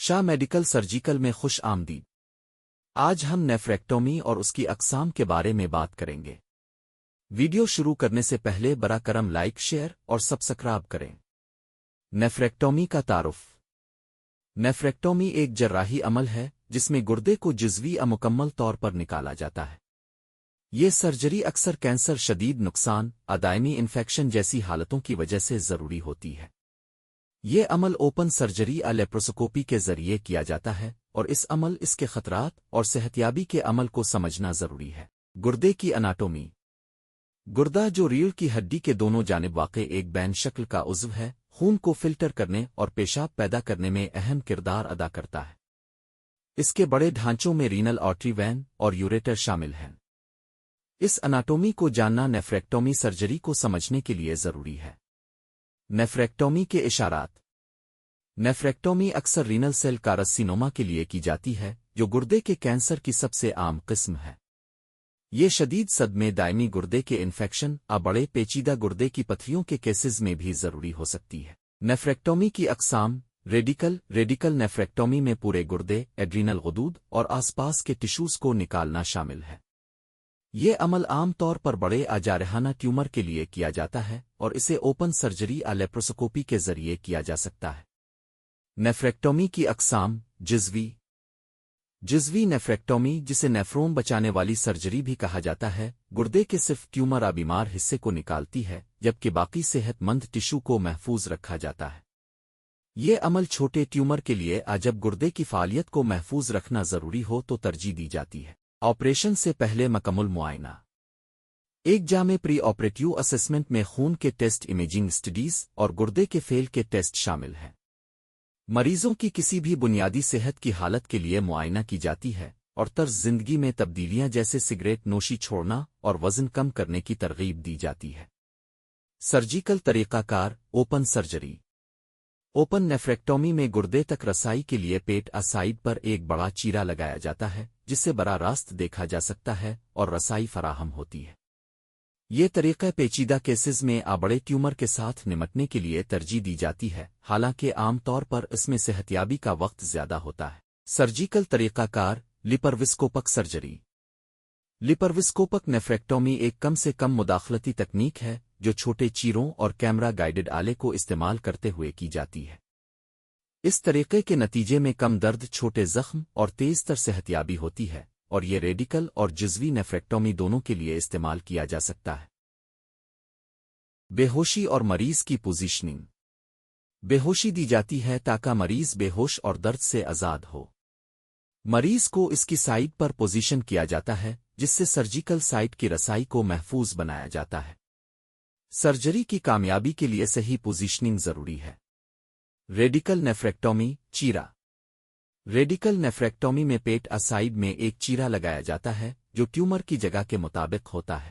شاہ medical surgical میں خوش آمدید۔ آج ہم نیفریکٹومی اور اس کی اقسام کے بارے میں بات کریں گے۔ ویڈیو شروع کرنے سے پہلے براہ کرم لائک، شیئر اور سبسکرائب کریں۔ نیفریکٹومی کا تعارف۔ نیفریکٹومی ایک جراحی عمل ہے جس میں گردے کو جزوی مکمل طور پر نکالا جاتا ہے۔ یہ سرجری اکثر کینسر، شدید نقصان، دائمی انفیکشن جیسی حالتوں کی وجہ سے ضروری ہوتی ہے۔ یہ عمل اوپن سرجری لیپروسکوپی کے ذریعے کیا جاتا ہے، اور اس کے خطرات اور صحتیابی کے عمل کو سمجھنا ضروری ہے۔ گردے کی اناٹومی۔ گردہ، جو ریڑھ کی ہڈی کے دونوں جانب واقع ایک بین شکل کا عضو ہے، خون کو فلٹر کرنے اور پیشاب پیدا کرنے میں اہم کردار ادا کرتا ہے۔ اس کے بڑے ڈھانچوں میں رینل آرٹری، وین اور یوریٹر شامل ہیں۔ اس اناٹومی کو جاننا نیفریکٹومی سرجری کو سمجھنے کے لیے ضروری ہے۔ نیفریکٹومی کے اشارات۔ نیفریکٹومی اکثر رینل سیل کارسینوما کے لیے کی جاتی ہے، جو گردے کے کینسر کی سب سے عام قسم ہے۔ یہ شدید صدمے، دائمی گردے کے انفیکشن، بڑے پیچیدہ گردے کی پتھریوں کے کیسز میں بھی ضروری ہو سکتی ہے۔ نیفریکٹومی کی اقسام۔ ریڈیکل نیفریکٹومی میں پورے گردے، ایڈرینل غدود اور آس پاس کے ٹشوز کو نکالنا شامل ہے۔ یہ عمل عام طور پر بڑے جارحانہ ٹیومر کے لیے کیا جاتا ہے، اور اسے اوپن سرجری لیپروسکوپی کے ذریعے کیا جا سکتا ہے۔ نیفریکٹومی کی اقسام۔ جزوی نیفریکٹومی، جسے نیفرون بچانے والی سرجری بھی کہا جاتا ہے، گردے کے صرف ٹیومر بیمار حصے کو نکالتی ہے، جبکہ باقی صحت مند ٹشو کو محفوظ رکھا جاتا ہے۔ یہ عمل چھوٹے ٹیومر کے لیے جب گردے کی فعالیت کو محفوظ رکھنا ضروری ہو تو ترجیح دی جاتی ہے۔ آپریشن سے پہلے مکمل معائنہ۔ ایک جامع پری آپریٹیو اسسمنٹ میں خون کے ٹیسٹ، امیجنگ اسٹڈیز اور گردے کے فیل کے ٹیسٹ شامل ہیں۔ مریضوں کی کسی بھی بنیادی صحت کی حالت کے لیے معائنہ کی جاتی ہے، اور طرز زندگی میں تبدیلیاں جیسے سگریٹ نوشی چھوڑنا اور وزن کم کرنے کی ترغیب دی جاتی ہے۔ سرجیکل طریقہ کار۔ Open surgery. اوپن نیفریکٹومی میں گردے تک رسائی کے لیے پیٹ سائڈ پر ایک بڑا چیرا لگایا جاتا ہے، جس سے براہ راست دیکھا جا سکتا ہے اور رسائی فراہم ہوتی ہے۔ یہ طریقہ پیچیدہ کیسز میں بڑے ٹیومر کے ساتھ نمٹنے کے لیے ترجیح دی جاتی ہے، حالانکہ عام طور پر اس میں صحتیابی کا وقت زیادہ ہوتا ہے۔ سرجیکل طریقہ کار۔ Laparoscopic surgery. لیپروسکوپک نیفریکٹومی ایک کم سے کم مداخلتی تکنیک ہے جو چھوٹے چیروں اور کیمرہ گائیڈڈ آلے کو استعمال کرتے ہوئے کی جاتی ہے۔ اس طریقے کے نتیجے میں کم درد، چھوٹے زخم اور تیز تر صحتیابی ہوتی ہے، اور یہ ریڈیکل اور جزوی نیفریکٹومی دونوں کے لیے استعمال کیا جا سکتا ہے۔ بے ہوشی اور مریض کی پوزیشننگ۔ بے ہوشی دی جاتی ہے تاکہ مریض بے ہوش اور درد سے آزاد ہو۔ مریض کو اس کی سائڈ پر پوزیشن کیا جاتا ہے، جس سے سرجیکل سائٹ کی رسائی کو محفوظ بنایا جاتا ہے۔ سرجری کی کامیابی کے لیے صحیح پوزیشننگ ضروری ہے۔ ریڈیکل نیفریکٹومی۔ چیرا۔ ریڈیکل نیفریکٹومی میں پیٹ سائڈ میں ایک چیرا لگایا جاتا ہے جو ٹیومر کی جگہ کے مطابق ہوتا ہے۔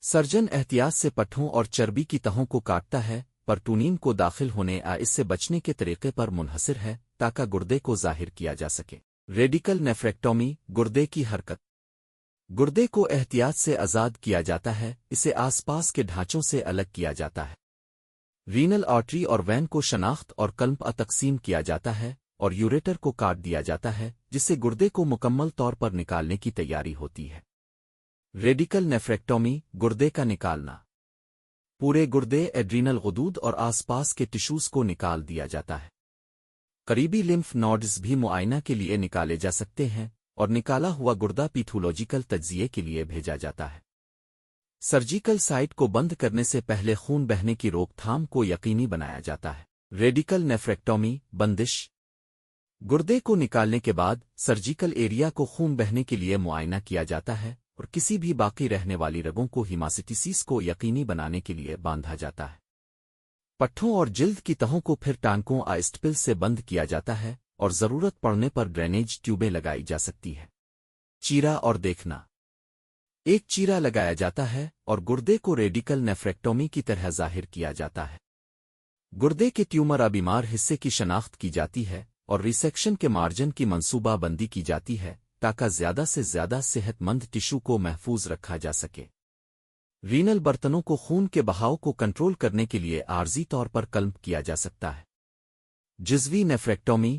سرجن احتیاط سے پٹھوں اور چربی کی تہوں کو کاٹتا ہے، پرٹونین کو داخل ہونے اس سے بچنے کے طریقے پر منحصر ہے تاکہ گردے کو ظاہر کیا جا سکے۔ ریڈیکل نیفریکٹومی۔ گردے کی حرکت۔ گردے کو احتیاط سے آزاد کیا جاتا ہے، اسے آس پاس کے ڈھانچوں سے الگ کیا جاتا ہے۔ رینل آرٹری اور وین کو شناخت اور قلب تقسیم کیا جاتا ہے، اور یوریٹر کو کاٹ دیا جاتا ہے، جس سے گردے کو مکمل طور پر نکالنے کی تیاری ہوتی ہے۔ ریڈیکل نیفریکٹومی۔ گردے کا نکالنا۔ پورے گردے، ایڈرینل غدود اور آس پاس کے ٹشوز کو نکال دیا جاتا ہے۔ قریبی لمف نوڈز بھی معائنہ کے لیے نکالے جا سکتے ہیں، اور نکالا ہوا گردہ پیتھولوجیکل تجزیے کے لیے بھیجا جاتا ہے۔ سرجیکل سائٹ کو بند کرنے سے پہلے خون بہنے کی روک تھام کو یقینی بنایا جاتا ہے۔ ریڈیکل نیفریکٹومی۔ بندش۔ گردے کو نکالنے کے بعد سرجیکل ایریا کو خون بہنے کے لیے معائنہ کیا جاتا ہے، اور کسی بھی باقی رہنے والی رگوں کو ہیماسٹیسس کو یقینی بنانے کے لیے باندھا جاتا ہے۔ پٹھوں اور جلد کی تہوں کو پھر ٹانکوں اسٹپل سے بند کیا جاتا ہے، اور ضرورت پڑنے پر ڈرینیج ٹیوبیں لگائی جا سکتی ہے۔ چیرا اور دیکھنا۔ ایک چیرا لگایا جاتا ہے اور گردے کو ریڈیکل نیفریکٹومی کی طرح ظاہر کیا جاتا ہے۔ گردے کے ٹیومر بیمار حصے کی شناخت کی جاتی ہے، اور ریسیکشن کے مارجن کی منصوبہ بندی کی جاتی ہے تاکہ زیادہ سے زیادہ صحت مند ٹشو کو محفوظ رکھا جا سکے۔ رینل برتنوں کو خون کے بہاؤ کو کنٹرول کرنے کے لیے عارضی طور پر قلب کیا جا سکتا ہے۔ جزوی نیفریکٹومی۔